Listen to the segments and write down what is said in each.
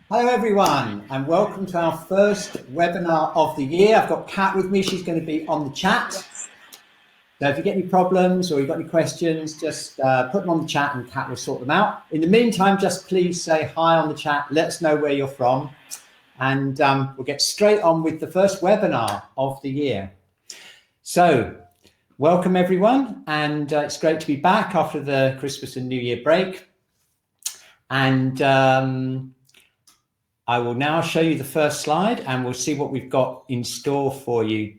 Hello everyone and welcome to our first webinar of the year. I've got Kat with me, she's going to be on the chat. So if you get any problems or you've got any questions, just put them on the chat and Kat will sort them out. In the meantime, just please say hi on the chat, let us know where you're from, and we'll get straight on with the first webinar of the year. So welcome everyone, and it's great to be back after the Christmas and New Year break. And I will now show you the first slide and we'll see what we've got in store for you.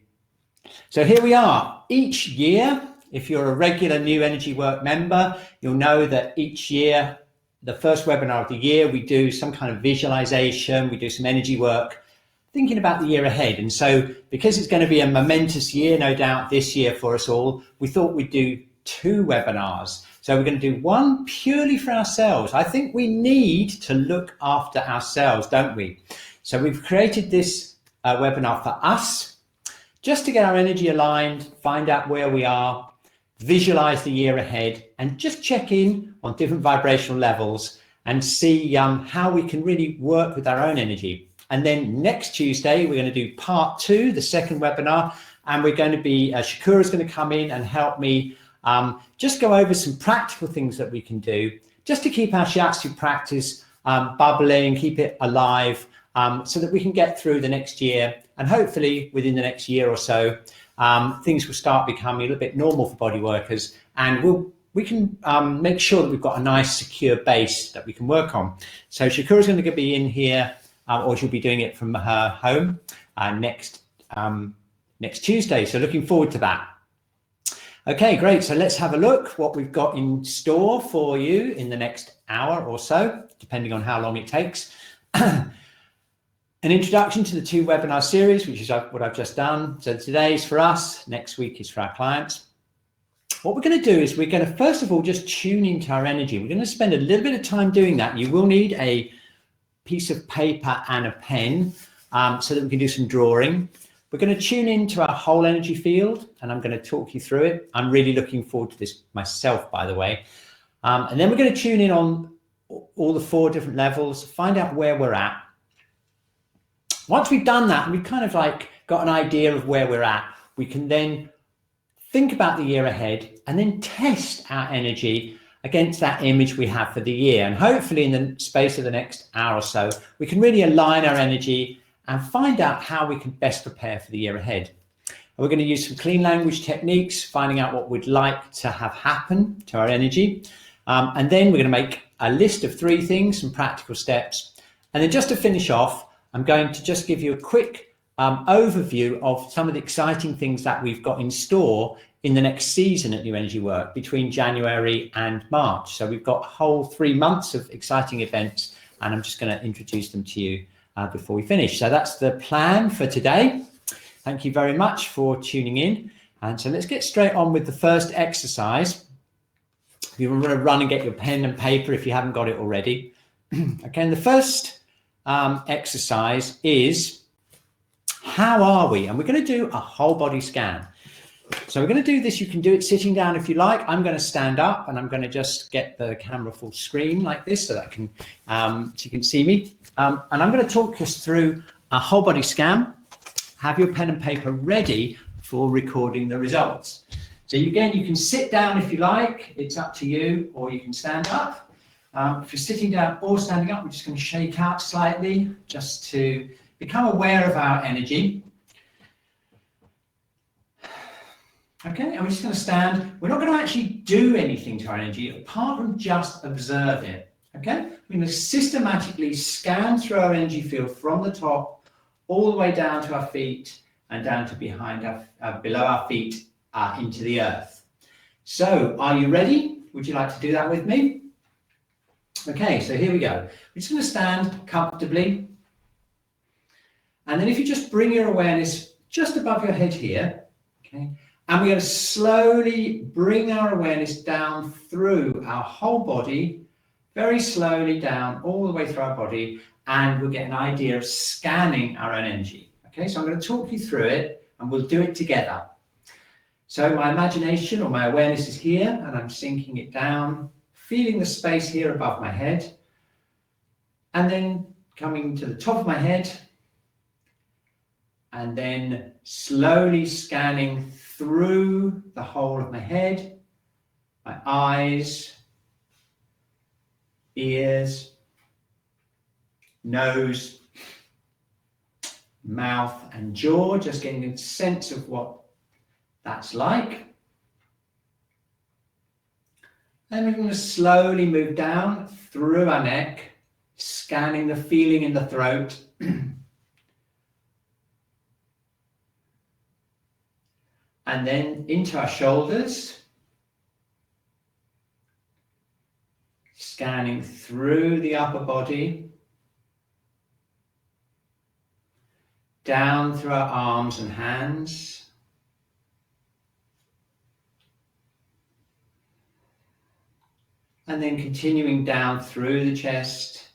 So here we are. Each year, if you're a regular New Energy Work member, you'll know that each year, the first webinar of the year, we do some kind of visualization, we do some energy work, thinking about the year ahead. And so because it's going to be a momentous year, no doubt this year for us all, we thought we'd do two webinars. So we're going to do one purely for ourselves. I think we need to look after ourselves, don't we? So we've created this webinar for us, just to get our energy aligned, find out where we are, visualize the year ahead, and just check in on different vibrational levels and see how we can really work with our own energy. And then next Tuesday, we're going to do part two, the second webinar, and we're going to be, Shakura's going to come in and help me just go over some practical things that we can do just to keep our Shiatsu practice bubbling, keep it alive, so that we can get through the next year, and hopefully within the next year or so, things will start becoming a little bit normal for body workers, and we can make sure that we've got a nice secure base that we can work on. So Shakura's going to be in here, or she'll be doing it from her home next Tuesday. So looking forward to that. Okay, great. So let's have a look what we've got in store for you in the next hour or so, depending on how long it takes. An introduction to the two webinar series, which is what I've just done. So today's for us, next week is for our clients. What we're going to do is we're going to, first of all, just tune into our energy. We're going to spend a little bit of time doing that. You will need a piece of paper and a pen so that we can do some drawing. We're going to tune into our whole energy field, and I'm going to talk you through it. I'm really looking forward to this myself, by the way. And then we're going to tune in on all the four different levels, find out where we're at. Once we've done that, and we've kind of like got an idea of where we're at, we can then think about the year ahead and then test our energy against that image we have for the year. And hopefully in the space of the next hour or so, we can really align our energy and find out how we can best prepare for the year ahead. And we're going to use some clean language techniques, finding out what we'd like to have happen to our energy. And then we're going to make a list of 3 things, some practical steps. And then just to finish off, I'm going to just give you a quick overview of some of the exciting things that we've got in store in the next season at New Energy Work between January and March. So we've got a whole 3 months of exciting events, and I'm just going to introduce them to you before we finish. So that's the plan for today. Thank you very much for tuning in. And so let's get straight on with the first exercise. You want to run and get your pen and paper if you haven't got it already. Okay, and the first exercise is, how are we? And we're going to do a whole body scan. So we're going to do this. You can do it sitting down if you like. I'm going to stand up and I'm going to just get the camera full screen like this so that I can, so you can see me. And I'm going to talk us through a whole body scan. Have your pen and paper ready for recording the results. So again, you can sit down if you like. It's up to you, or you can stand up. If you're sitting down or standing up, we're just going to shake out slightly just to become aware of our energy. Okay, and we're just going to stand. We're not going to actually do anything to our energy apart from just observe it. Okay, we're going to systematically scan through our energy field from the top all the way down to our feet and down to behind our, below our feet into the earth. So are you ready? Would you like to do that with me? Okay, so here we go. We're just going to stand comfortably. And then if you just bring your awareness just above your head here, okay, and we're going to slowly bring our awareness down through our whole body, very slowly down all the way through our body, and we'll get an idea of scanning our own energy. Okay, so I'm going to talk you through it and we'll do it together. So my imagination or my awareness is here and I'm sinking it down, feeling the space here above my head, and then coming to the top of my head, and then slowly scanning through the whole of my head, my eyes, ears, nose, mouth and jaw, just getting a sense of what that's like. Then we're going to slowly move down through our neck, scanning the feeling in the throat. And then into our shoulders, scanning through the upper body, down through our arms and hands, and then continuing down through the chest,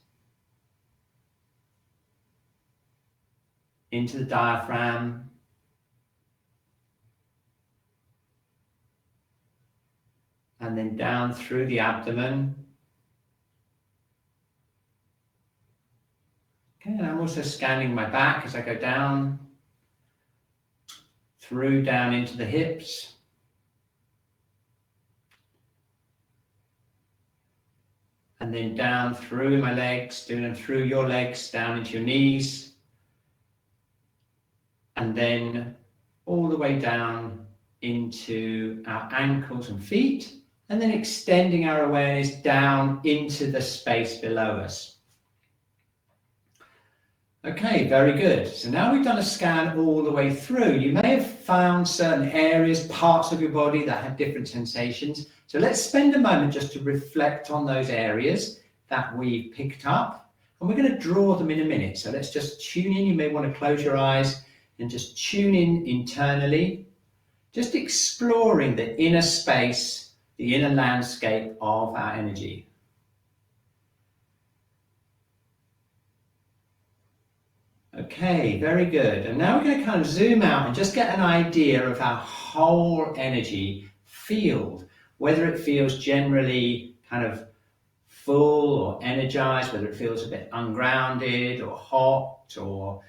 into the diaphragm, and then down through the abdomen. Okay, and I'm also scanning my back as I go down, down into the hips, and then down through my legs, doing them through your legs, down into your knees, and then all the way down into our ankles and feet, and then extending our awareness down into the space below us. Okay, very good. So now we've done a scan all the way through. You may have found certain areas, parts of your body that have different sensations. So let's spend a moment just to reflect on those areas that we picked up. And we're going to draw them in a minute. So let's just tune in. You may want to close your eyes and just tune in internally, just exploring the inner space, the inner landscape of our energy. Okay, very good. And now we're going to kind of zoom out and just get an idea of our whole energy field, whether it feels generally kind of full or energized, whether it feels a bit ungrounded or hot or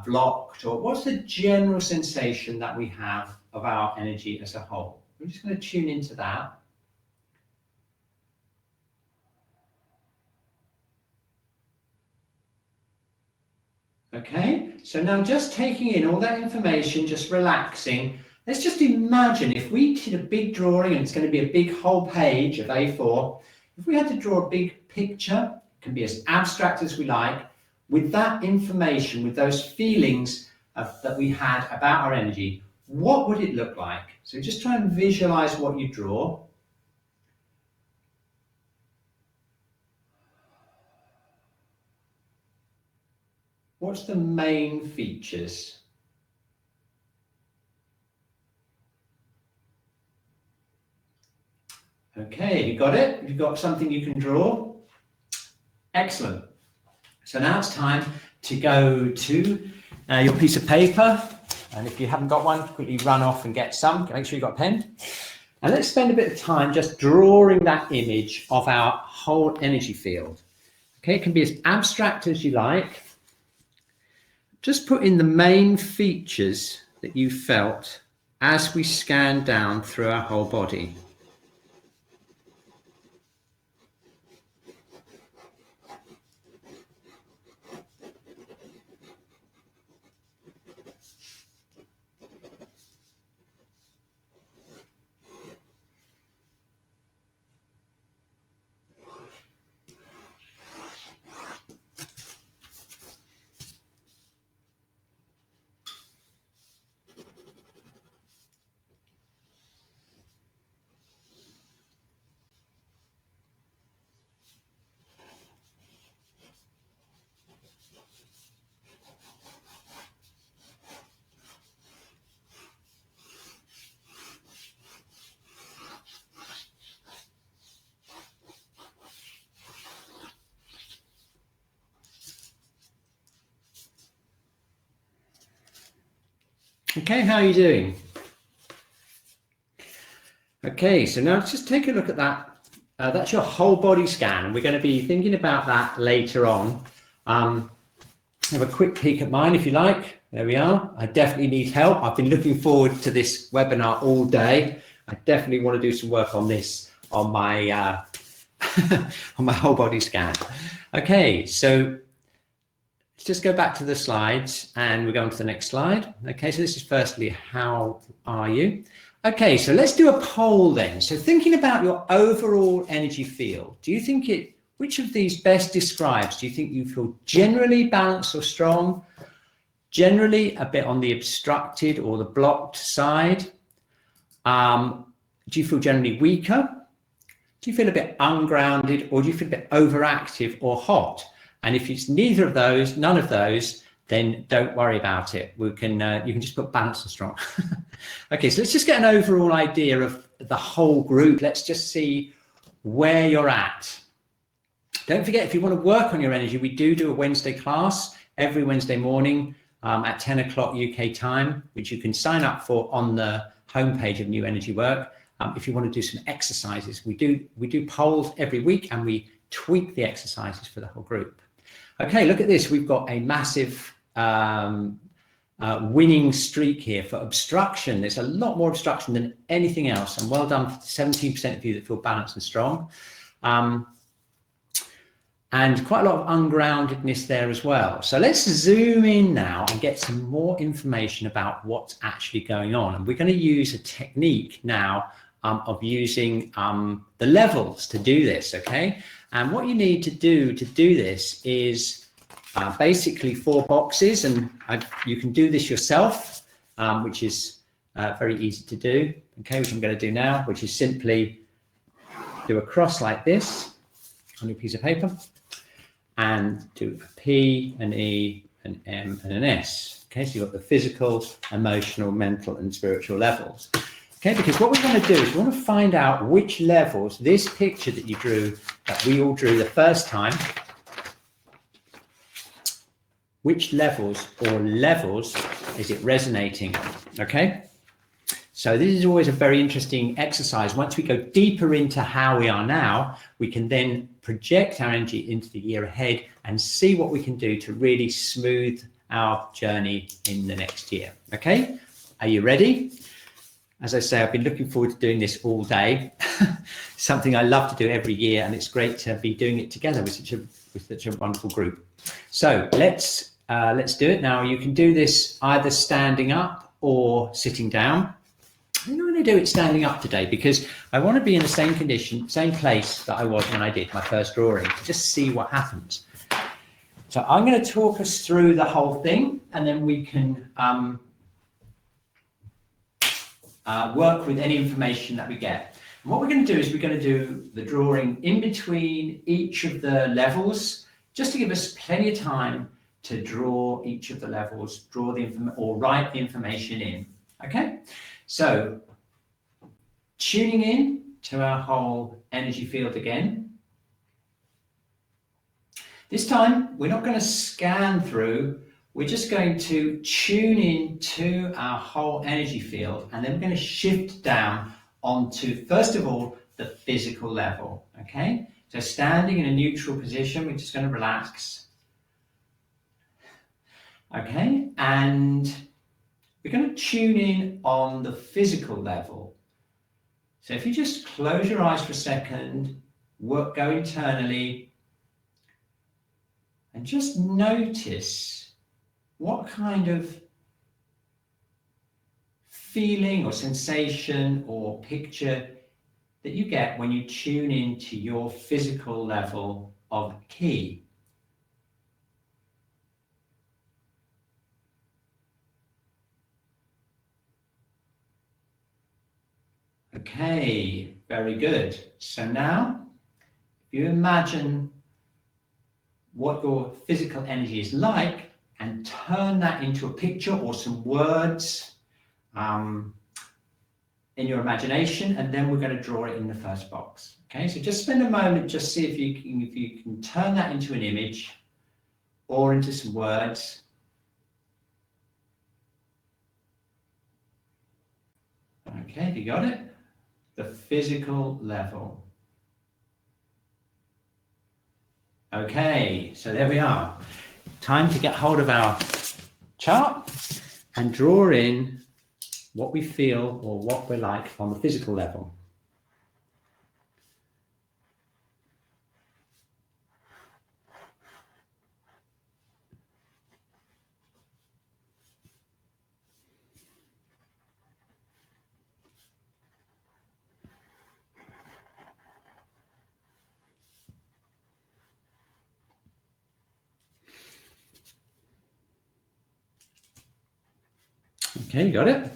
blocked, or what's the general sensation that we have of our energy as a whole. We're just going to tune into that. Okay, so now just taking in all that information, just relaxing. Let's just imagine if we did a big drawing, and it's going to be a big whole page of A4. If we had to draw a big picture, it can be as abstract as we like, with that information, with those feelings that we had about our energy, what would it look like? So just try and visualize what you draw. What's the main features? Okay, you got it? You've got something you can draw? Excellent. So now it's time to go to your piece of paper. And if you haven't got one, quickly run off and get some. Make sure you've got a pen. And let's spend a bit of time just drawing that image of our whole energy field. Okay, it can be as abstract as you like. Just put in the main features that you felt as we scan down through our whole body. Okay, how are you doing? Okay, so now let's just take a look at that. That's your whole body scan. We're going to be thinking about that later on. have a quick peek at mine if you like. There we are. I definitely need help. I've been looking forward to this webinar all day. I definitely want to do some work on this on my on my whole body scan. Okay, so let's just go back to the slides and we'll go on to the next slide. Okay, so this is firstly, how are you? Okay, so let's do a poll then. So thinking about your overall energy field, do you think which of these best describes, do you think you feel generally balanced or strong, generally a bit on the obstructed or the blocked side? Do you feel generally weaker? Do you feel a bit ungrounded, or do you feel a bit overactive or hot? And if it's neither of those, none of those, then don't worry about it. We can you can just put balanced and strong. Okay, so let's just get an overall idea of the whole group. Let's just see where you're at. Don't forget, if you want to work on your energy, we do a Wednesday class every Wednesday morning at 10 o'clock UK time, which you can sign up for on the homepage of New Energy Work. If you want to do some exercises, we do polls every week and we tweak the exercises for the whole group. Okay, look at this. We've got a massive winning streak here for obstruction. There's a lot more obstruction than anything else. And well done for 17% of you that feel balanced and strong. And quite a lot of ungroundedness there as well. So let's zoom in now and get some more information about what's actually going on. And we're going to use a technique now of using the levels to do this, okay? And what you need to do this is basically 4 boxes, and you can do this yourself, which is very easy to do, okay, which I'm going to do now, which is simply do a cross like this on your piece of paper and do a P, an E, an M, and an S. Okay, so you've got the physical, emotional, mental, and spiritual levels. Okay, because what we want to do is we want to find out which levels, this picture that you drew, that we all drew the first time, which levels is it resonating on, okay? So this is always a very interesting exercise. Once we go deeper into how we are now, we can then project our energy into the year ahead and see what we can do to really smooth our journey in the next year, okay? Are you ready? As I say, I've been looking forward to doing this all day. Something I love to do every year, and it's great to be doing it together with such a wonderful group. So let's do it now. You can do this either standing up or sitting down. I'm going to do it standing up today because I want to be in the same condition, same place that I was when I did my first drawing, to just see what happens. So I'm going to talk us through the whole thing, and then we can work with any information that we get. And what we're going to do is we're going to do the drawing in between each of the levels, just to give us plenty of time to draw each of the levels, draw the or write the information in. Okay, so tuning in to our whole energy field again. This time we're not going to scan through. We're just going to tune in to our whole energy field, and then we're going to shift down onto, first of all, the physical level, okay? So standing in a neutral position, we're just going to relax, okay? And we're going to tune in on the physical level. So if you just close your eyes for a second, go internally, and just notice what kind of feeling or sensation or picture that you get when you tune into your physical level of ki. Okay, very good. So now, if you imagine what your physical energy is like, and turn that into a picture or some words in your imagination, and then we're going to draw it in the first box. Okay, so just spend a moment, just see if you can turn that into an image or into some words. Okay, have you got it? The physical level. Okay, so there we are. time to get hold of our chart and draw in what we feel or what we're like on the physical level. Okay, you got it?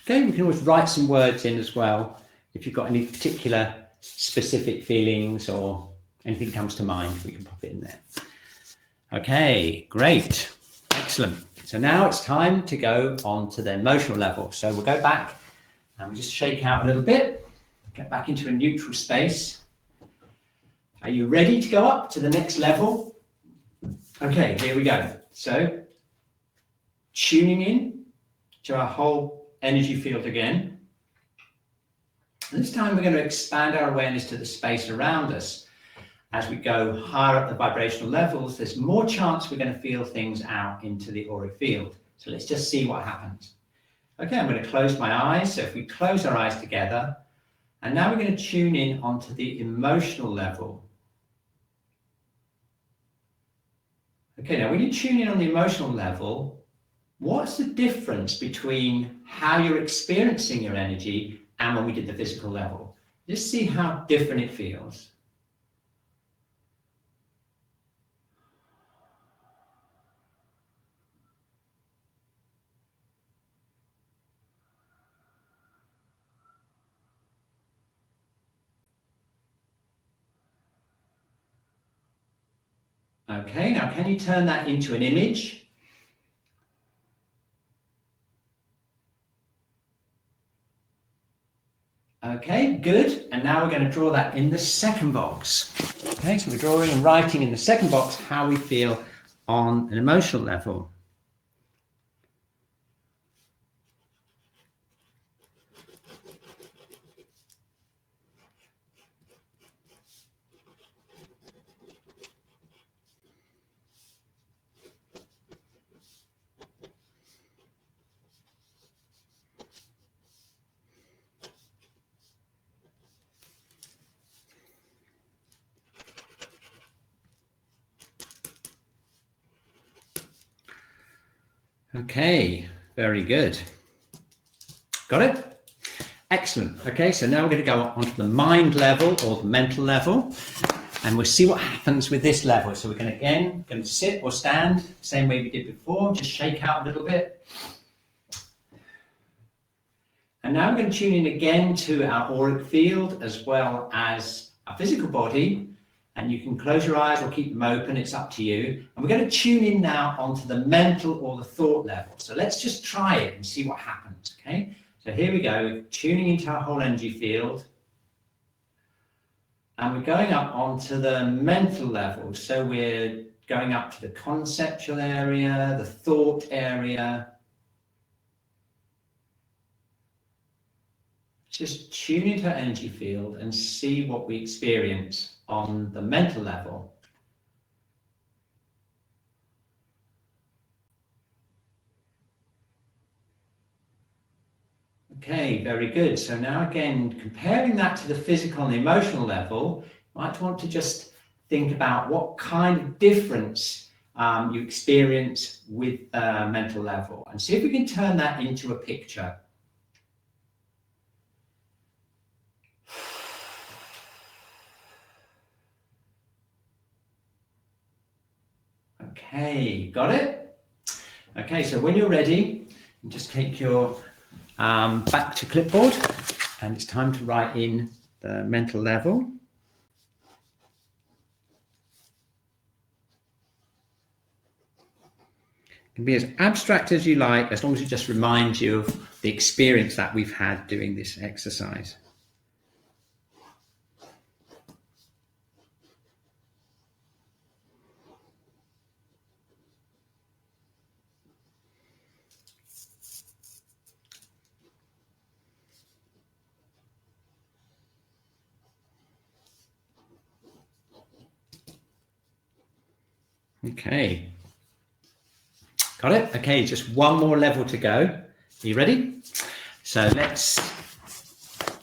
Okay, we can always write some words in as well if you've got any particular specific feelings or anything comes to mind, we can pop it in there. Okay, great, excellent. So now it's time to go on to the emotional level. So we'll go back and we'll just shake out a little bit, get back into a neutral space. Are you ready to go up to the next level? Okay, here we go. So tuning in to our whole energy field again. And this time we're going to expand our awareness to the space around us. As we go higher up the vibrational levels, there's more chance we're going to feel things out into the auric field. So let's just see what happens. Okay, I'm going to close my eyes. So if we close our eyes together, and now we're going to tune in onto the emotional level. Okay, now when you tune in on the emotional level, what's the difference between how you're experiencing your energy and when we did the physical level? Just see how different it feels. Okay, now can you turn that into an image? Okay, good. And now we're going to draw that in the second box. Okay, so we're drawing and writing in the second box how we feel on an emotional level. Okay, very good. Got it? Excellent. Okay, so now we're going to go onto the mind level or the mental level, and we'll see what happens with this level. So we're going to sit or stand, same way we did before, just shake out a little bit. And now we're going to tune in again to our auric field as well as our physical body. And you can close your eyes or keep them open, it's up to you. And we're going to tune in now onto the mental or the thought level. So let's just try it and see what happens, okay? So here we go, tuning into our whole energy field. And we're going up onto the mental level. So we're going up to the conceptual area, the thought area. Just tune into our energy field and see what we experience on the mental level. Okay, very good. So now again, comparing that to the physical and the emotional level, you might want to just think about what kind of difference you experience with mental level and see if we can turn that into a picture. Okay, got it? Okay, so when you're ready, just take your back to clipboard, and it's time to write in the mental level. It can be as abstract as you like, as long as it just reminds you of the experience that we've had doing this exercise. Okay. Got it? Okay, just one more level to go. Are you ready? So let's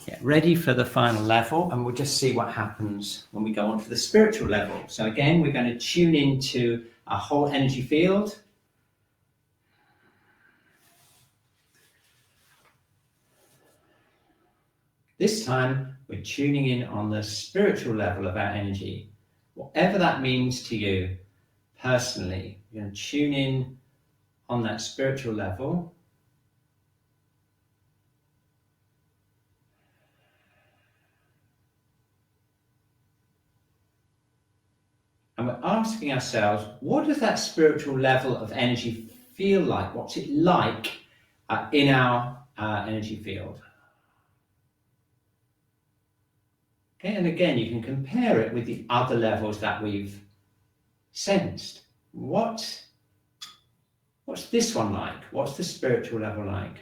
get ready for the final level, and we'll just see what happens when we go on to the spiritual level. So again, we're going to tune into our whole energy field. This time, we're tuning in on the spiritual level of our energy. Whatever that means to you personally, you're going to tune in on that spiritual level. And we're asking ourselves, what does that spiritual level of energy feel like? What's it like in our energy field? Okay, and again, you can compare it with the other levels that we've sensed. What's this one like? What's the spiritual level like?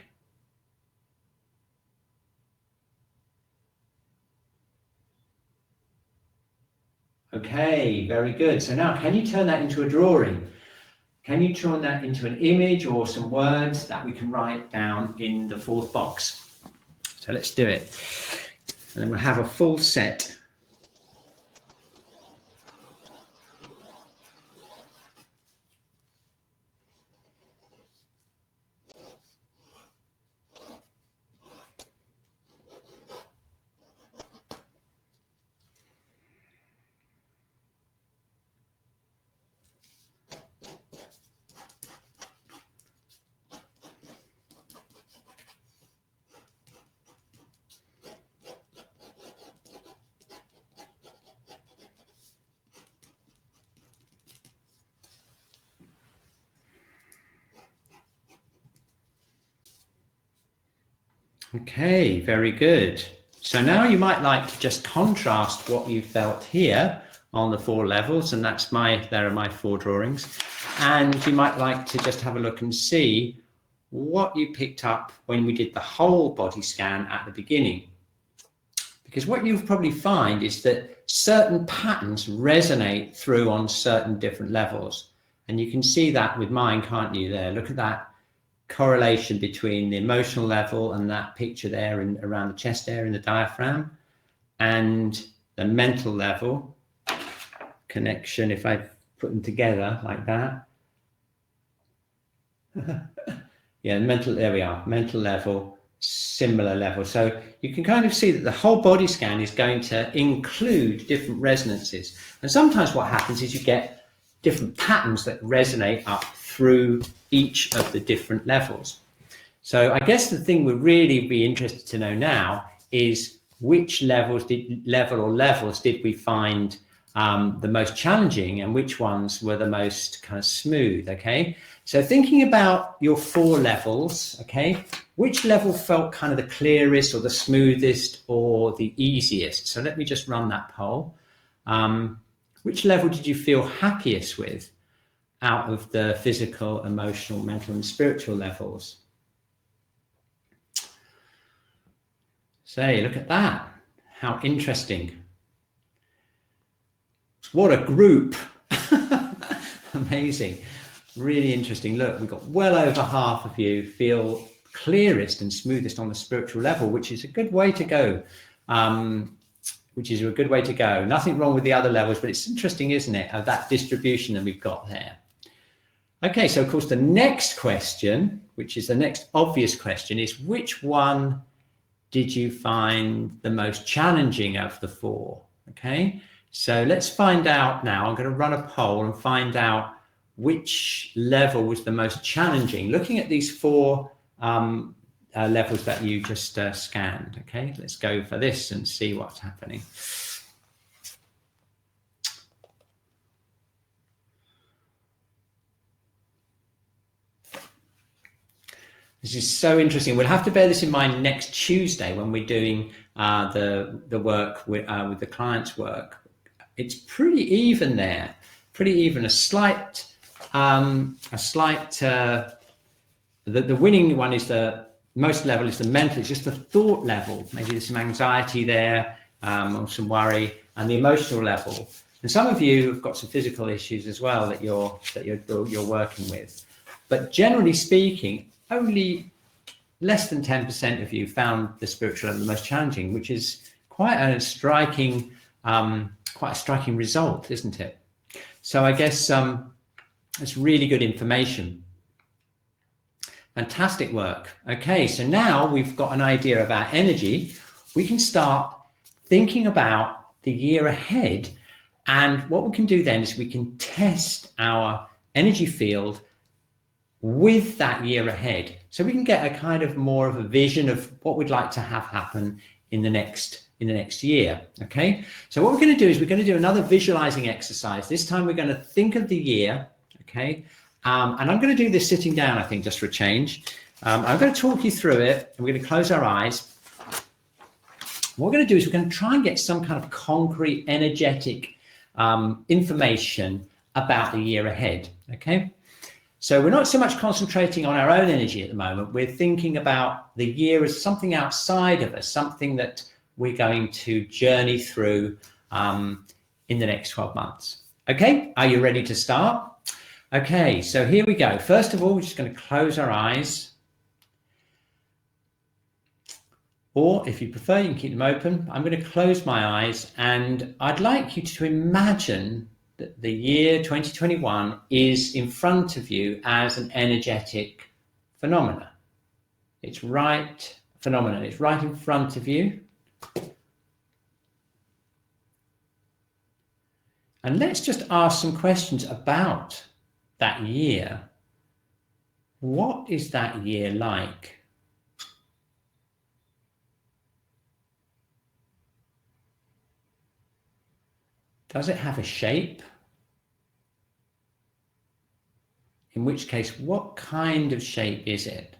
Okay, very good. So now, can you turn that into a drawing? Can you turn that into an image or some words that we can write down in the fourth box? So let's do it. And then we'll have a full set. Okay, very good. So now you might like to just contrast what you felt here on the 4 levels, and there are my 4 drawings. And you might like to just have a look and see what you picked up when we did the whole body scan at the beginning. Because what you'll probably find is that certain patterns resonate through on certain different levels. And you can see that with mine, can't you, there? Look at that correlation between the emotional level and that picture there and around the chest area in the diaphragm, and the mental level connection. If I put them together like that, yeah, there we are, mental level, similar level. So you can kind of see that the whole body scan is going to include different resonances, and sometimes what happens is you get different patterns that resonate up through each of the different levels. So I guess the thing we'd really be interested to know now is which levels did we find the most challenging, and which ones were the most kind of smooth. Okay, so thinking about your 4 levels, okay, which level felt kind of the clearest or the smoothest or the easiest? So let me just run that poll. Which level did you feel happiest with out of the physical, emotional, mental, and spiritual levels? Say, look at that. How interesting. What a group. Amazing. Really interesting. Look, we've got well over half of you feel clearest and smoothest on the spiritual level, which is a good way to go. Nothing wrong with the other levels, but it's interesting, isn't it, of that distribution that we've got there. Okay, so of course the next question, which is the next obvious question, is which one did you find the most challenging of the 4? Okay, so let's find out now. I'm going to run a poll and find out which level was the most challenging, looking at these 4 levels that you just scanned. Okay, let's go for this and see what's happening. This is so interesting. We'll have to bear this in mind next Tuesday when we're doing the work with the client's work. It's pretty even there, pretty even. The winning one is the most level is the mental. It's just the thought level. Maybe there's some anxiety there, or some worry, and the emotional level. And some of you have got some physical issues as well that you're working with. But generally speaking, only less than 10% of you found the spiritual element the most challenging, which is quite a striking result, isn't it? So I guess it's really good information. Fantastic work. Okay, so now we've got an idea of our energy. We can start thinking about the year ahead. And what we can do then is we can test our energy field with that year ahead. So we can get a kind of more of a vision of what we'd like to have happen in the next year. Okay, so what we're going to do is we're going to do another visualizing exercise. This time we're going to think of the year. Okay, and I'm going to do this sitting down, I think, just for a change. I'm going to talk you through it, and we're going to close our eyes. What we're going to do is we're going to try and get some kind of concrete, energetic information about the year ahead. Okay, so we're not so much concentrating on our own energy at the moment. We're thinking about the year as something outside of us, something that we're going to journey through in the next 12 months. Okay, are you ready to start? Okay, so here we go. First of all, we're just going to close our eyes. Or if you prefer, you can keep them open. I'm going to close my eyes, and I'd like you to imagine that the year 2021 is in front of you as an energetic phenomena. It's right in front of you. And let's just ask some questions about that year. What is that year like? Does it have a shape? In which case, what kind of shape is it?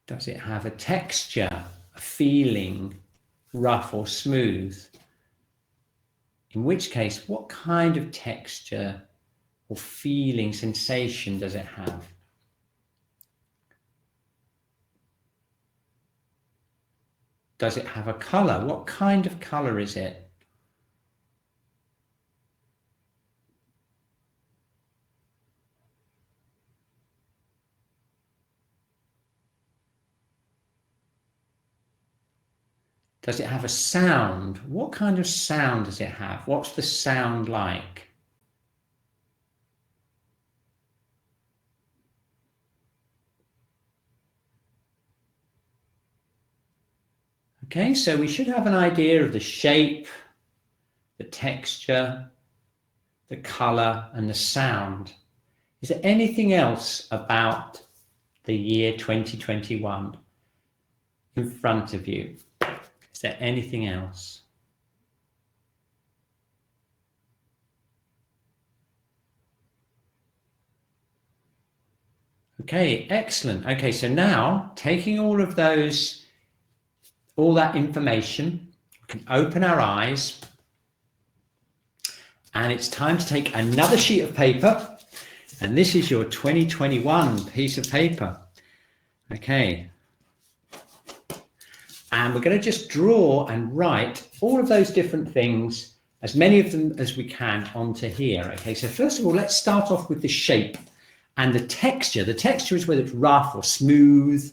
Does it have a texture, a feeling, rough or smooth? In which case, what kind of texture or feeling, sensation does it have? Does it have a color? What kind of color is it? Does it have a sound? What kind of sound does it have? What's the sound like? Okay, so we should have an idea of the shape, the texture, the color, and the sound. Is there anything else about the year 2021 in front of you? Is there anything else? Okay, excellent. Okay, so now taking all that information, we can open our eyes, and it's time to take another sheet of paper, and this is your 2021 piece of paper. Okay. And we're going to just draw and write all of those different things, as many of them as we can, onto here. Okay, so first of all, let's start off with the shape and the texture. The texture is whether it's rough or smooth.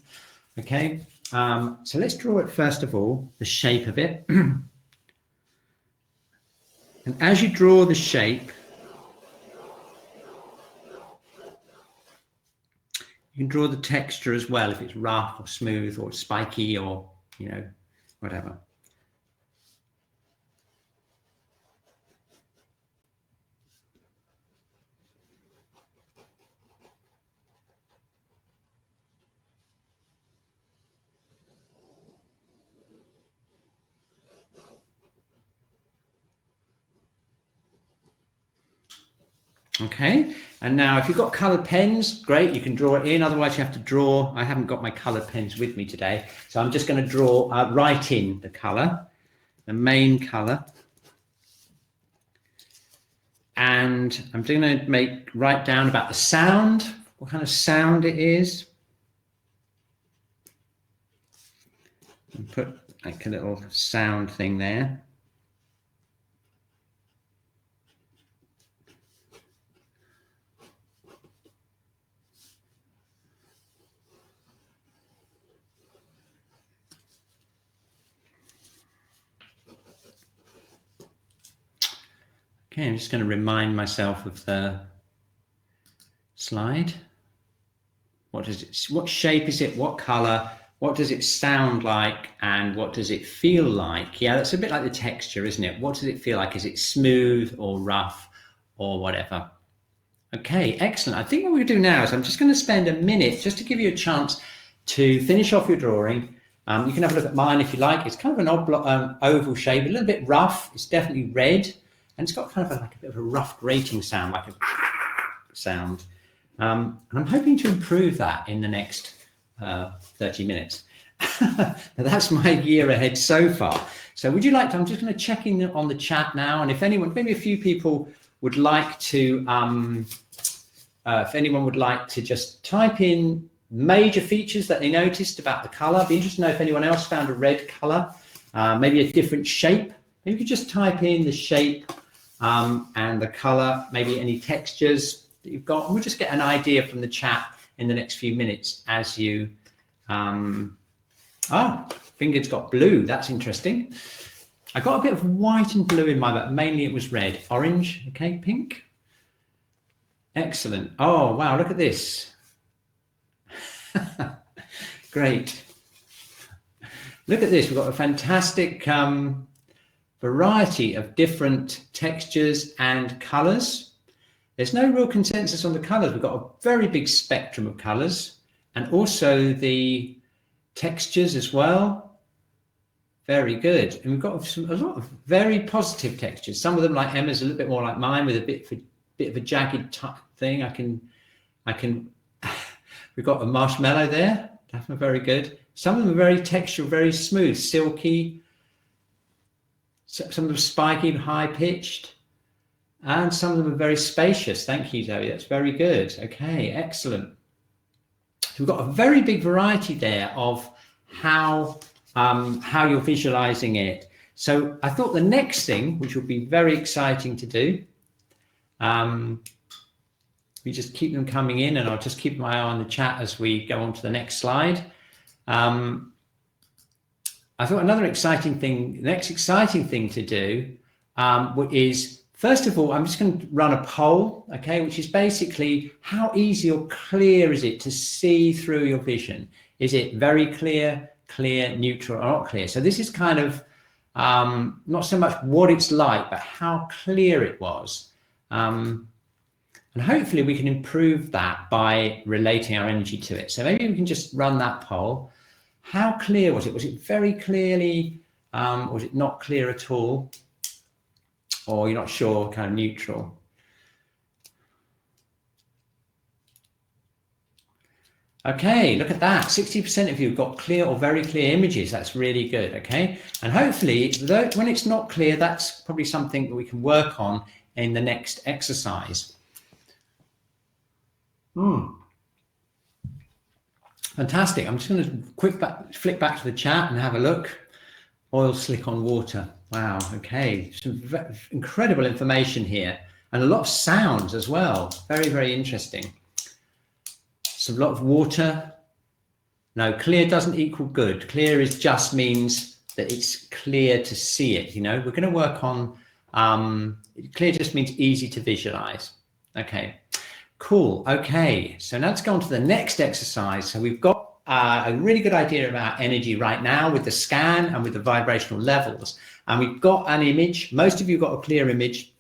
Okay, so let's draw it first of all, the shape of it. And as you draw the shape, you can draw the texture as well, if it's rough or smooth or spiky or, you know, whatever. Okay, and now if you've got colored pens, great, you can draw it in. Otherwise you have to draw. I haven't got my colored pens with me today, so I'm just going to draw right in the color, the main color, and I'm going to write down about the sound, what kind of sound it is. And put like a little sound thing there. Okay, I'm just going to remind myself of the slide. What shape is it? What color? What does it sound like? And what does it feel like? Yeah, that's a bit like the texture, isn't it? What does it feel like? Is it smooth or rough or whatever? Okay, excellent. I think what we'll do now is I'm just going to spend a minute just to give you a chance to finish off your drawing. You can have a look at mine if you like. It's kind of an oval shape, a little bit rough. It's definitely red. And it's got kind of like a bit of a rough grating sound, like a sound. And I'm hoping to improve that in the next 30 minutes. That's my year ahead so far. So would you like to, I'm just going to check in on the chat now. And if anyone, maybe a few people would like to, if anyone would like to just type in major features that they noticed about the color. I'd be interested to know if anyone else found a red color, maybe a different shape. Maybe you could just type in the shape and the color, maybe any textures that you've got. And we'll just get an idea from the chat in the next few minutes as you, finger's got blue. That's interesting. I got a bit of white and blue in mine, but mainly it was red. Orange, okay, pink. Excellent. Oh, wow, look at this. Great. Look at this. We've got a fantastic variety of different textures and colors. There's no real consensus on the colors. We've got a very big spectrum of colors and also the textures as well. Very good. And we've got a lot of very positive textures. Some of them, like Emma's, a little bit more like mine with a bit of a jagged thing. We've got a marshmallow there. That's very good. Some of them are very textural, very smooth, silky. Some of them are spiky and high pitched. And some of them are very spacious. Thank you, Zoe. That's very good. Okay, excellent. So we've got a very big variety there of how you're visualizing it. So I thought the next thing, which would be very exciting to do, we just keep them coming in, and I'll just keep my eye on the chat as we go on to the next slide. I thought another exciting thing, the next exciting thing to do is, first of all, I'm just going to run a poll, okay, which is basically how easy or clear is it to see through your vision? Is it very clear, neutral, or not clear? So this is kind of not so much what it's like, but how clear it was. And hopefully we can improve that by relating our energy to it. So maybe we can just run that poll. How clear was it? Was it very clearly, was it not clear at all? Or you're not sure, kind of neutral? Okay, look at that. 60% of you have got clear or very clear images. That's really good, okay? And hopefully, when it's not clear, that's probably something that we can work on in the next exercise. Fantastic. I'm just going to flick back to the chat and have a look. Oil slick on water. Wow. Okay. Some incredible information here and a lot of sounds as well. Very, very interesting. So a lot of water. No, clear doesn't equal good. Clear just means that it's clear to see it. You know, we're going to work on clear just means easy to visualize. Okay. Cool. Okay, so now let's go on to the next exercise. So we've got a really good idea about energy right now with the scan and with the vibrational levels. And we've got an image. Most of you got a clear image.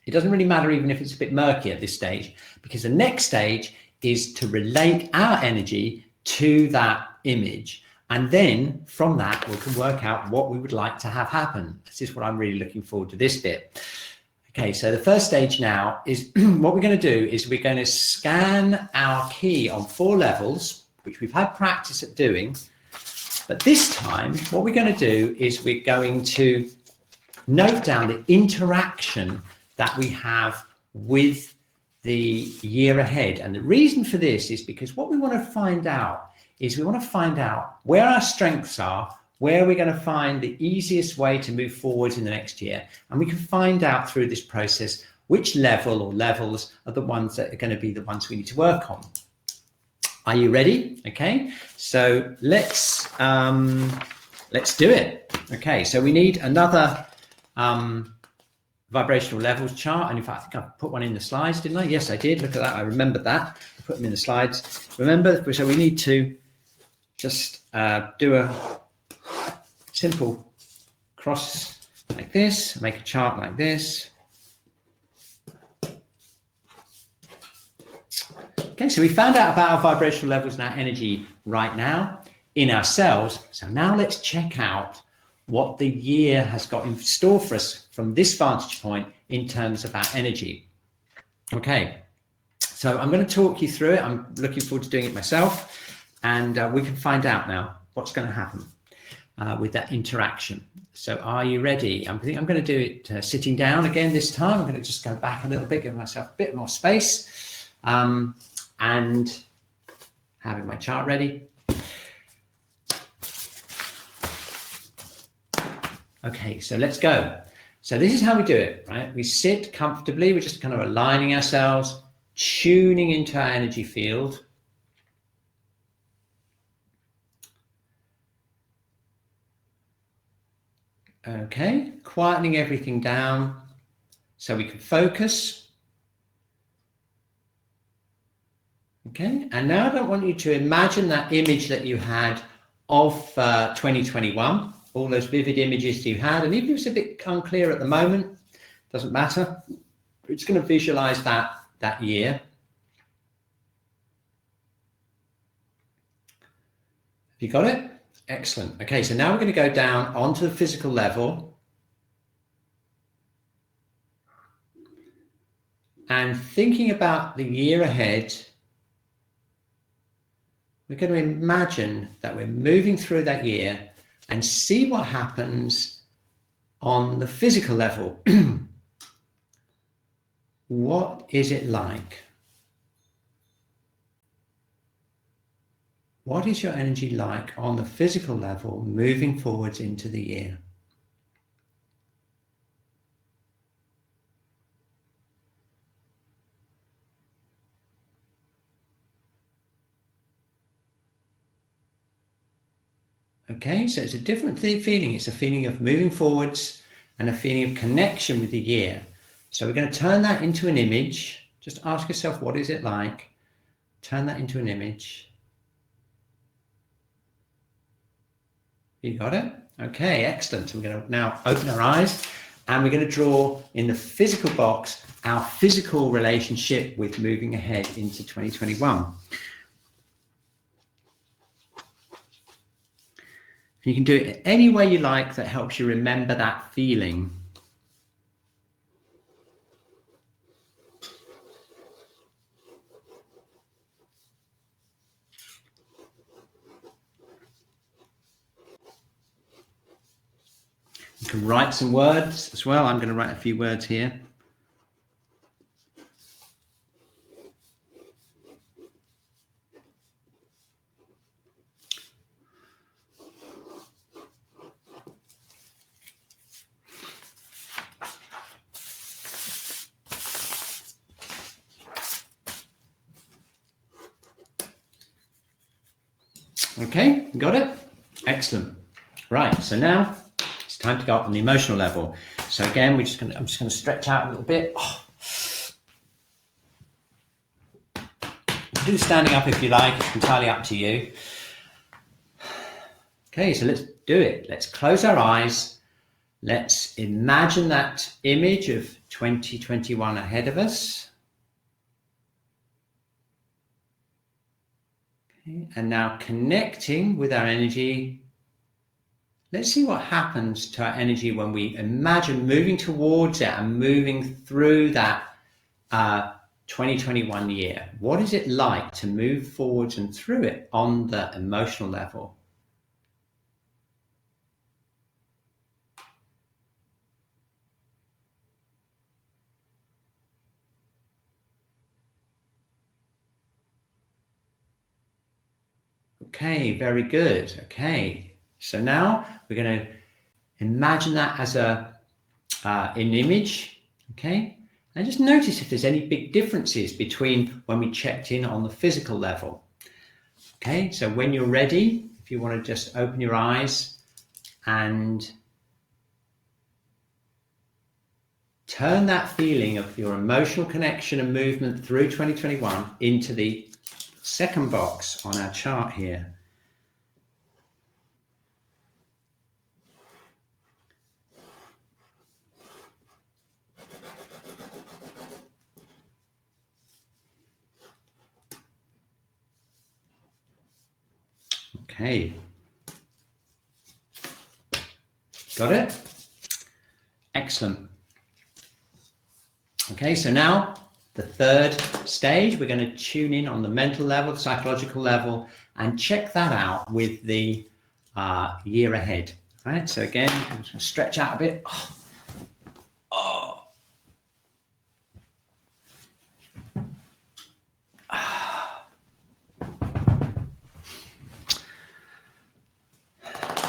It doesn't really matter even if it's a bit murky at this stage, because the next stage is to relate our energy to that image. And then from that, we can work out what we would like to have happen. This is what I'm really looking forward to, this bit. Okay, so the first stage now is what we're going to do is we're going to scan our key on 4 levels, which we've had practice at doing. But this time, what we're going to do is we're going to note down the interaction that we have with the year ahead. And the reason for this is because what we want to find out is we want to find out where our strengths are, where we're going to find the easiest way to move forward in the next year. And we can find out through this process which level or levels are the ones that are going to be the ones we need to work on. Are you ready? Okay, so let's do it. Okay, so we need another vibrational levels chart, and in fact, I think I put one in the slides, didn't I? Yes, I did. Look at that. I remembered that. I put them in the slides. Remember, so we need to just do a simple cross like this, make a chart like this. Okay, so we found out about our vibrational levels and our energy right now in our cells. So now let's check out what the year has got in store for us from this vantage point in terms of our energy. Okay, so I'm going to talk you through it. I'm looking forward to doing it myself, and we can find out now what's going to happen with that interaction. So are you ready? I think I'm going to do it sitting down again this time. I'm going to just go back a little bit, give myself a bit more space, and having my chart ready. Okay, so let's go. So this is how we do it, right? We sit comfortably. We're just kind of aligning ourselves, tuning into our energy field. Okay, quietening everything down so we can focus. Okay, and now I don't want you to imagine that image that you had of 2021. All those vivid images you had, and even if it's a bit unclear at the moment, doesn't matter. It's going to visualize that year. Have you got it? Excellent. Okay, so now we're going to go down onto the physical level and thinking about the year ahead. We're going to imagine that we're moving through that year and see what happens on the physical level. What is it like? What is your energy like on the physical level moving forwards into the year? Okay, so it's a different feeling. It's a feeling of moving forwards and a feeling of connection with the year. So we're going to turn that into an image. Just ask yourself, what is it like? Turn that into an image. You got it? Okay, excellent. So we're going to now open our eyes and we're going to draw in the physical box our physical relationship with moving ahead into 2021. You can do it any way you like that helps you remember that feeling. You can write some words as well. I'm going to write a few words here. Okay, got it? Excellent. Right, so now it's time to go up on the emotional level. So again, I'm just going to stretch out a little bit. Do standing up if you like, it's entirely up to you. Okay, so let's do it. Let's close our eyes. Let's imagine that image of 2021 ahead of us. Okay, and now connecting with our energy. Let's see what happens to our energy when we imagine moving towards it and moving through that 2021 year. What is it like to move forwards and through it on the emotional level? Okay, very good. Okay, so now we're going to imagine that as an image, okay? And just notice if there's any big differences between when we checked in on the physical level. Okay, so when you're ready, if you want to just open your eyes and turn that feeling of your emotional connection and movement through 2021 into the second box on our chart here. Okay. Got it? Excellent. Okay, so now the third stage, we're going to tune in on the mental level, the psychological level, and check that out with the year ahead. Right, so again, I'm just going to stretch out a bit.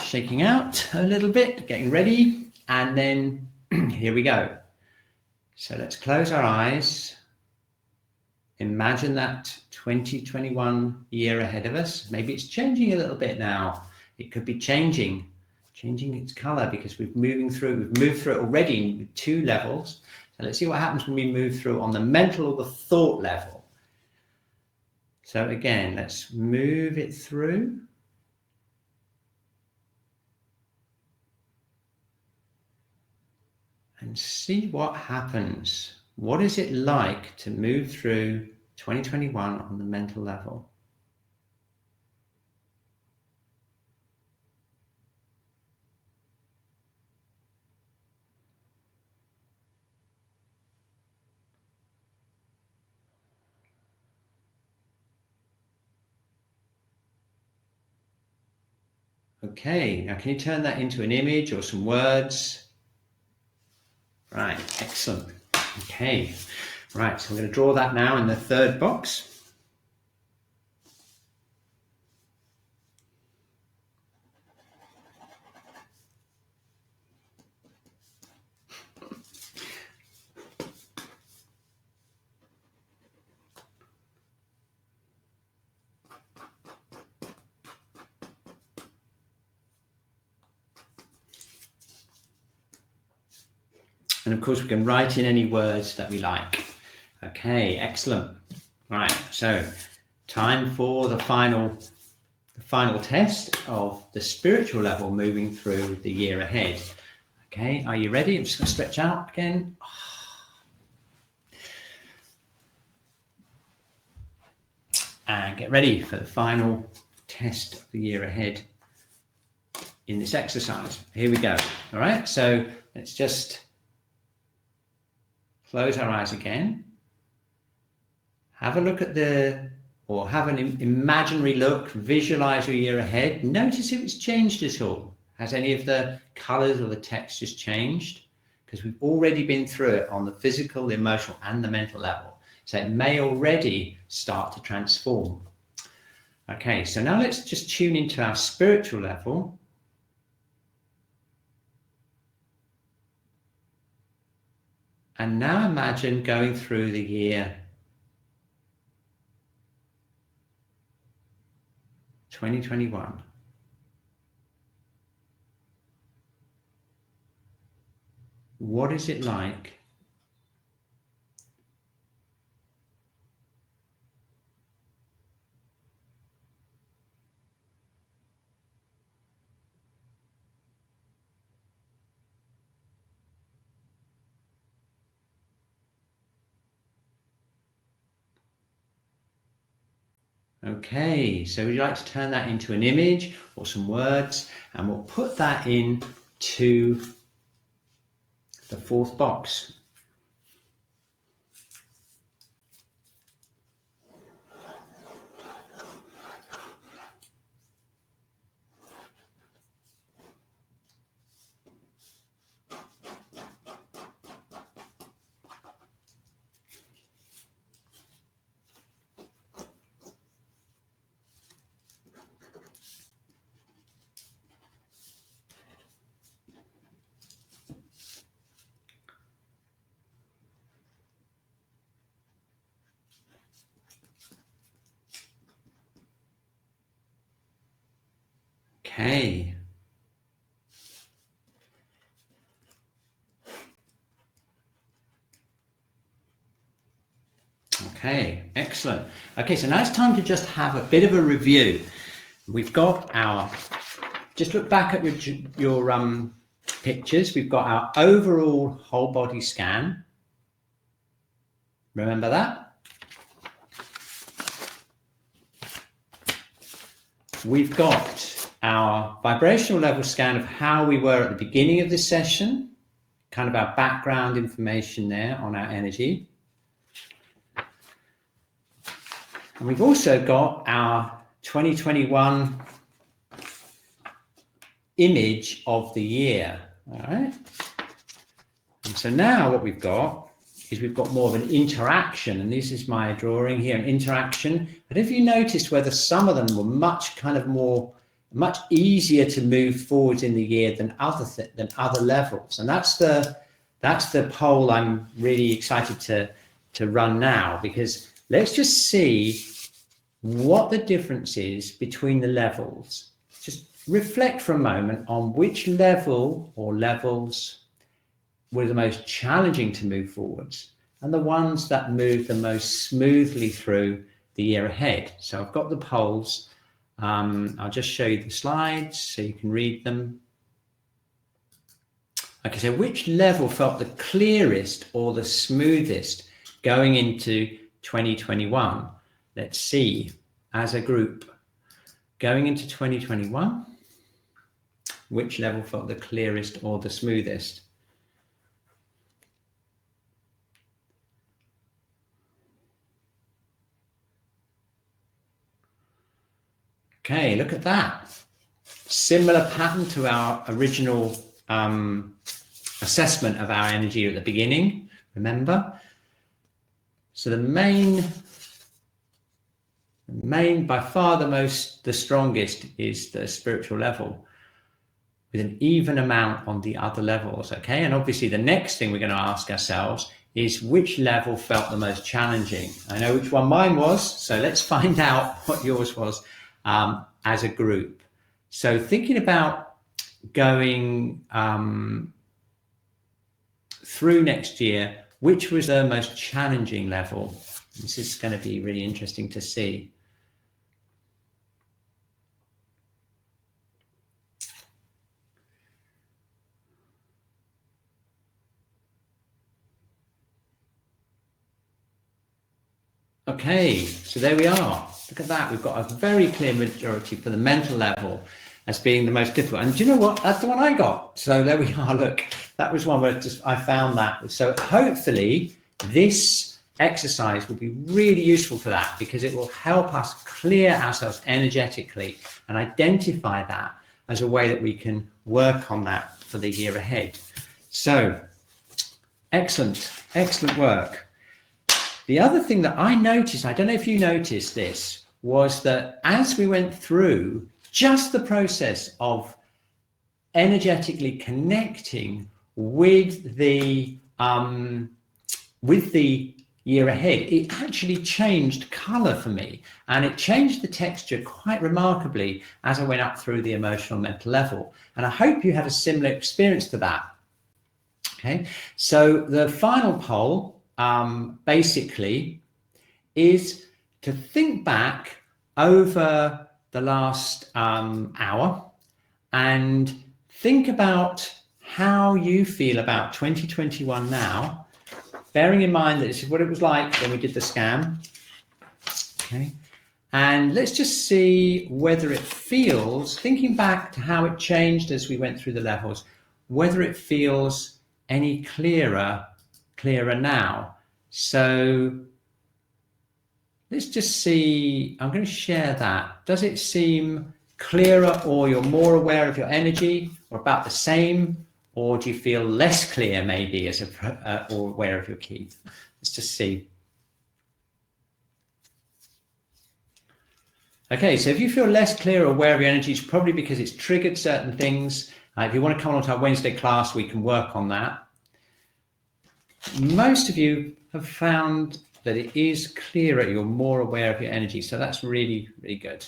Shaking out a little bit, getting ready, and then here we go. So let's close our eyes. Imagine that 2021 year ahead of us. Maybe it's changing a little bit now. It could be changing its color because we've moved through it already with 2 levels. So let's see what happens when we move through on the mental or the thought level. So again, let's move it through. And see what happens. What is it like to move through 2021 on the mental level? Okay, now can you turn that into an image or some words? Right, excellent. Okay, right, so I'm going to draw that now in the third box. And of course, we can write in any words that we like. Okay, excellent. Right, so time for the final test of the spiritual level moving through the year ahead. Okay, are you ready? I'm just going to stretch out again. And get ready for the final test of the year ahead in this exercise. Here we go. All right, so let's just close our eyes again. Have a look at have an imaginary look, visualize your year ahead. Notice if it's changed at all. Has any of the colors or the textures changed? Because we've already been through it on the physical, the emotional, and the mental level. So it may already start to transform. Okay, so now let's just tune into our spiritual level. And now imagine going through the year 2021. What is it like? Okay, so would you like to turn that into an image or some words, and we'll put that into the fourth box. Okay. Okay, excellent. Okay, so now it's time to just have a bit of a review. We've got our, just look back at your pictures. We've got our overall whole body scan. Remember that? We've got our vibrational level scan of how we were at the beginning of this session, kind of our background information there on our energy. And we've also got our 2021 image of the year, all right? And so now what we've got is we've got more of an interaction, and this is my drawing here, an interaction. But if you notice whether some of them were much easier to move forward in the year than other levels, and that's the poll I'm really excited to run now, because let's just see what the difference is between the levels. Just reflect for a moment on which level or levels were the most challenging to move forwards and the ones that moved the most smoothly through the year ahead. So I've got the polls. I'll just show you the slides so you can read them. Okay, so which level felt the clearest or the smoothest going into 2021? Let's see, as a group, going into 2021, which level felt the clearest or the smoothest? Okay, look at that. Similar pattern to our original assessment of our energy at the beginning, remember? So the main, by far the strongest is the spiritual level, with an even amount on the other levels, okay? And obviously the next thing we're going to ask ourselves is which level felt the most challenging. I know which one mine was, so let's find out what yours was as a group. So thinking about going through next year, which was the most challenging level? This is going to be really interesting to see. Okay, so there we are. Look at that. We've got a very clear majority for the mental level as being the most difficult. And do you know what? That's the one I got. So there we are. Look, that was one where I found that. So hopefully this exercise will be really useful for that, because it will help us clear ourselves energetically and identify that as a way that we can work on that for the year ahead. So excellent, excellent work. The other thing that I noticed, I don't know if you noticed this, was that as we went through just the process of energetically connecting with the year ahead, it actually changed color for me, and it changed the texture quite remarkably as I went up through the emotional mental level. And I hope you had a similar experience to that. Okay, so the final poll basically is to think back over the last hour and think about how you feel about 2021 now, bearing in mind that this is what it was like when we did the scan. Okay, and let's just see whether it feels, thinking back to how it changed as we went through the levels, whether it feels any clearer now. So let's just see, I'm going to share that. Does it seem clearer, or you're more aware of your energy, or about the same, or do you feel less clear maybe or aware of your key? Let's just see. Okay, so if you feel less clear or aware of your energy, it's probably because it's triggered certain things. If you want to come on to our Wednesday class, we can work on that. Most of you have found that it is clearer, you're more aware of your energy. So that's really, really good.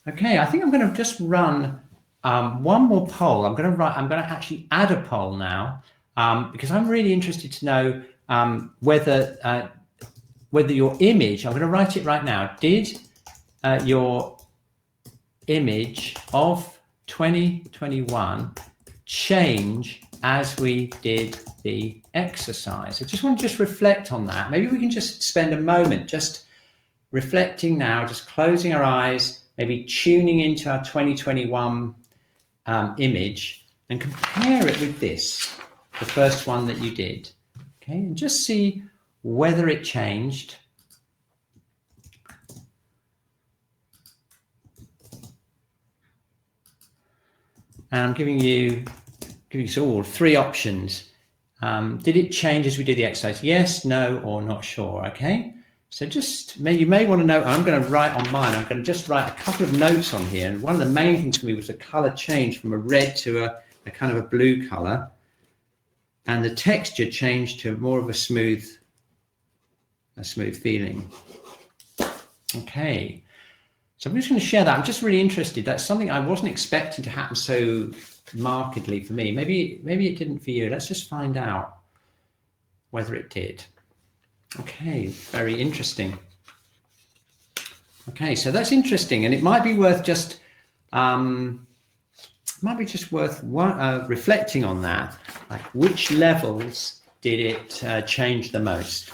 Okay, I think I'm going to just run one more poll. I'm going to actually add a poll now because I'm really interested to know whether your image, I'm going to write it right now, did your image of 2021 change as we did the exercise? I just want to just reflect on that. Maybe we can just spend a moment just reflecting now, just closing our eyes, maybe tuning into our 2021 image and compare it with this, the first one that you did. Okay, and just see whether it changed. And I'm giving you all three options. Did it change as we did the exercise? Yes, no, or not sure. Okay. So just you may want to know, I'm going to write on mine, I'm going to just write a couple of notes on here. And one of the main things for me was the color change from a red to a kind of a blue color. And the texture changed to more of a smooth feeling. Okay. So I'm just going to share that. I'm just really interested. That's something I wasn't expecting to happen so markedly for me. Maybe it didn't for you. Let's just find out whether it did. Okay, very interesting. Okay, so that's interesting, and it might be worth just reflecting on that. Like, which levels did it change the most?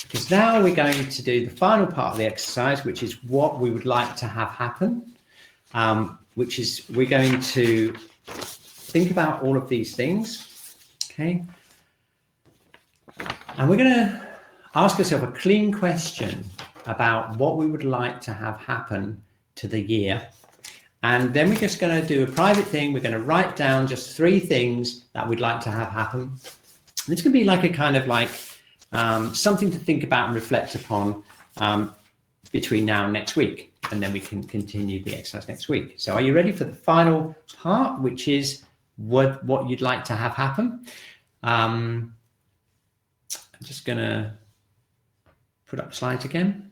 Because now we're going to do the final part of the exercise, which is what we would like to have happen. Which is we're going to think about all of these things. Okay. And we're going to ask ourselves a clean question about what we would like to have happen to the year. And then we're just going to do a private thing. We're going to write down just 3 things that we'd like to have happen. And it's going to be like a kind of like something to think about and reflect upon between now and next week. And then we can continue the exercise next week. So are you ready for the final part, which is what you'd like to have happen? I'm just going to put up slides again.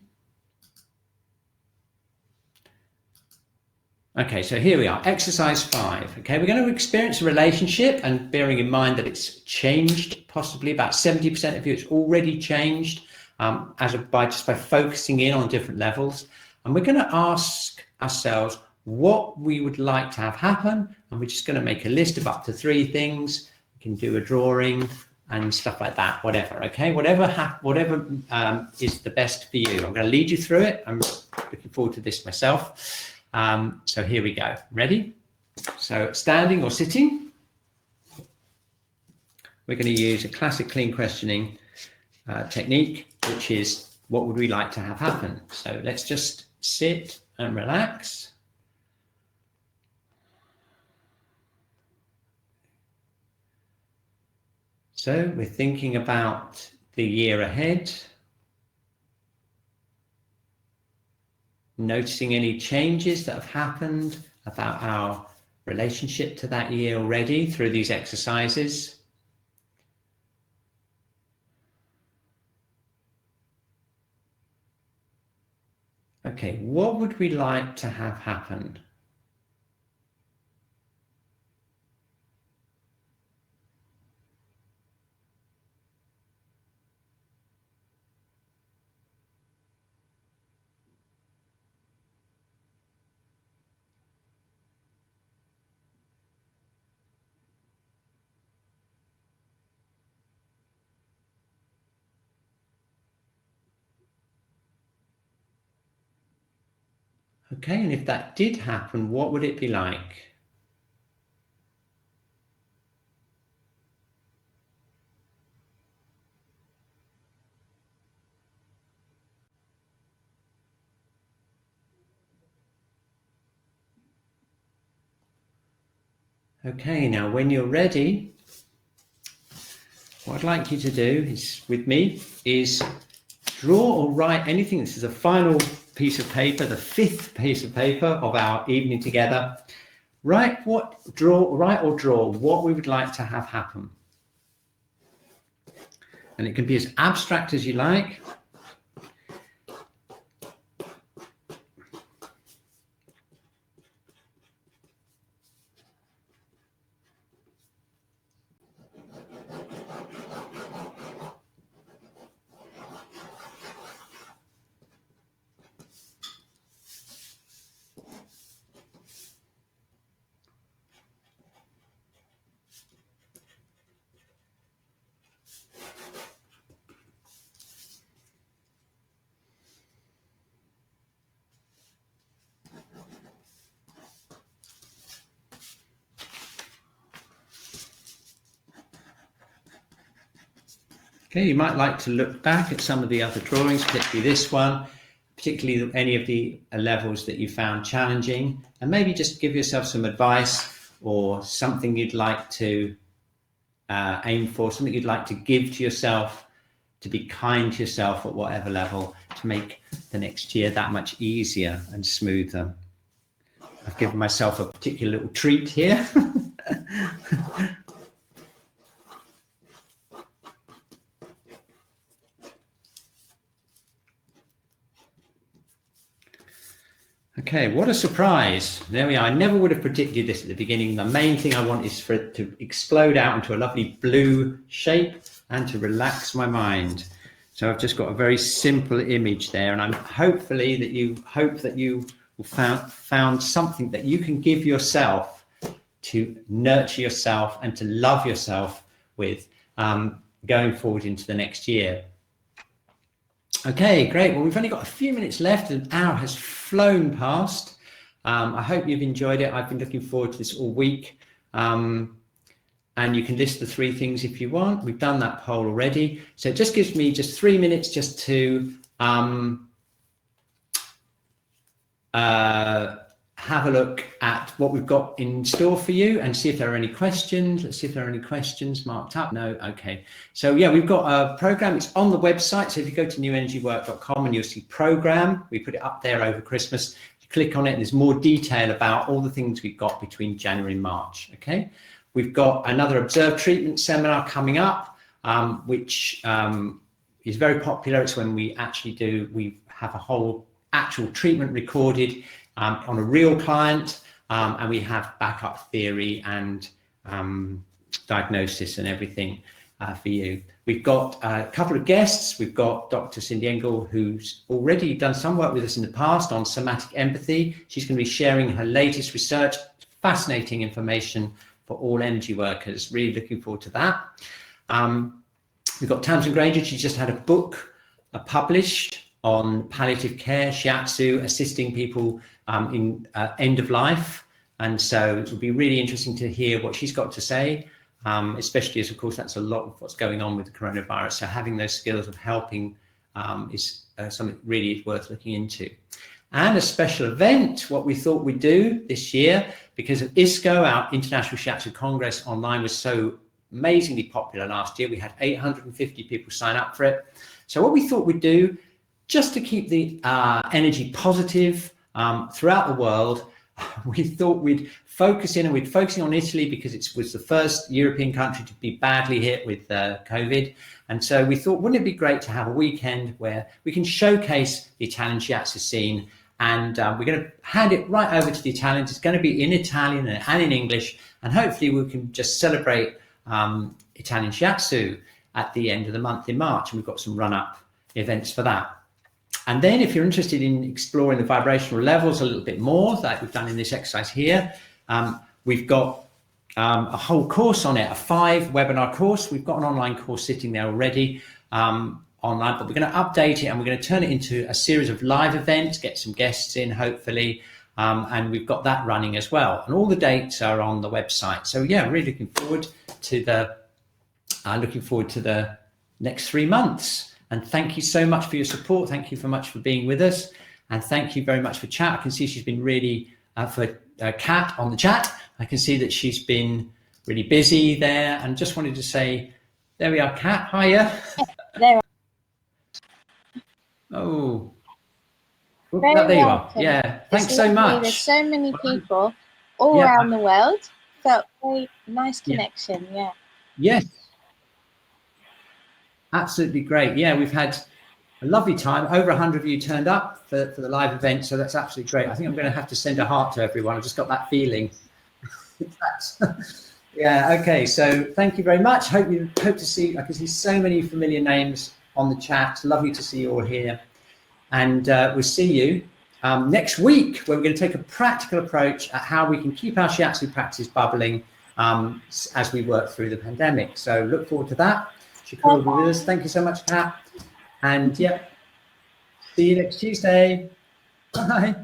Okay, so here we are, exercise 5. Okay, we're going to experience a relationship, and bearing in mind that it's changed, possibly about 70% of you, it's already changed by focusing in on different levels. And we're going to ask ourselves what we would like to have happen, and we're just going to make a list of up to 3 things. We can do a drawing and stuff like that, whatever. Okay, whatever is the best for you. I'm going to lead you through it. I'm looking forward to this myself. So here we go. Ready? So standing or sitting, we're going to use a classic clean questioning technique, which is what would we like to have happen? So let's just sit and relax. So we're thinking about the year ahead. Noticing any changes that have happened about our relationship to that year already through these exercises. Okay, what would we like to have happen? Okay, and if that did happen, what would it be like? Okay, now when you're ready, what I'd like you to do is, with me, is draw or write anything. This is a final piece of paper, the 5th piece of paper of our evening together. Write or draw what we would like to have happen. And it can be as abstract as you like. Okay, you might like to look back at some of the other drawings, particularly this one, particularly any of the levels that you found challenging, and maybe just give yourself some advice or something you'd like to aim for, something you'd like to give to yourself, to be kind to yourself at whatever level, to make the next year that much easier and smoother. I've given myself a particular little treat here. Okay, what a surprise. There we are. I never would have predicted this at the beginning. The main thing I want is for it to explode out into a lovely blue shape and to relax my mind. So I've just got a very simple image there, and I'm hopefully that you will found something that you can give yourself to nurture yourself and to love yourself with going forward into the next year. Okay, great. Well, we've only got a few minutes left. An hour has flown past. I hope you've enjoyed it. I've been looking forward to this all week. And you can list the 3 things if you want. We've done that poll already. So it just gives me just 3 minutes just to have a look at what we've got in store for you and see if there are any questions. Let's see if there are any questions marked up. No, okay. So yeah, we've got a program. It's on the website. So if you go to newenergywork.com and you'll see program, we put it up there over Christmas. You click on it and there's more detail about all the things we've got between January and March, okay? We've got another observed treatment seminar coming up, which is very popular. It's when we have a whole actual treatment recorded on a real client, and we have backup theory and diagnosis and everything for you. We've got a couple of guests. We've got Dr. Cindy Engel, who's already done some work with us in the past on somatic empathy. She's going to be sharing her latest research, fascinating information for all energy workers. Really looking forward to that. We've got Tamsin Granger. She just had a book published on palliative care, Shiatsu, assisting people in end of life. And so it will be really interesting to hear what she's got to say, especially as, of course, that's a lot of what's going on with the coronavirus. So having those skills of helping is something really worth looking into. And a special event, what we thought we'd do this year, because of ISCO, our International Shiatsu Congress online was so amazingly popular last year. We had 850 people sign up for it. So what we thought we'd do, just to keep the energy positive throughout the world, we thought we'd focus in, and we're focusing on Italy because it was the first European country to be badly hit with COVID. And so we thought, wouldn't it be great to have a weekend where we can showcase the Italian Shiatsu scene? And we're going to hand it right over to the Italians. It's going to be in Italian and in English. And hopefully we can just celebrate Italian Shiatsu at the end of the month in March. And we've got some run-up events for that. And then if you're interested in exploring the vibrational levels a little bit more, like we've done in this exercise here, we've got a whole course on it, a 5-webinar course. We've got an online course sitting there already online, but we're going to update it and we're going to turn it into a series of live events, get some guests in, hopefully, and we've got that running as well. And all the dates are on the website. So yeah, really looking forward to the next 3 months. And thank you so much for your support. Thank you so much for being with us. And thank you very much for chat. I can see she's been really, for Kat on the chat, I can see that she's been really busy there. And just wanted to say, there we are, Kat, hiya. There. Oh, There you are. Yeah, thanks so much. There's so many people all around the world. Felt very nice connection, yeah. Yes. Absolutely great. Yeah, we've had a lovely time. Over 100 of you turned up for the live event, so that's absolutely great. I think I'm going to have to send a heart to everyone. I've just got that feeling. Yeah, okay. So thank you very much. Hope to see. I can see so many familiar names on the chat. Lovely to see you all here. And we'll see you next week, where we're going to take a practical approach at how we can keep our Shiatsu practice bubbling as we work through the pandemic. So look forward to that. Shikora will be with us. Thank you so much, Kat. And yeah, see you next Tuesday. Bye.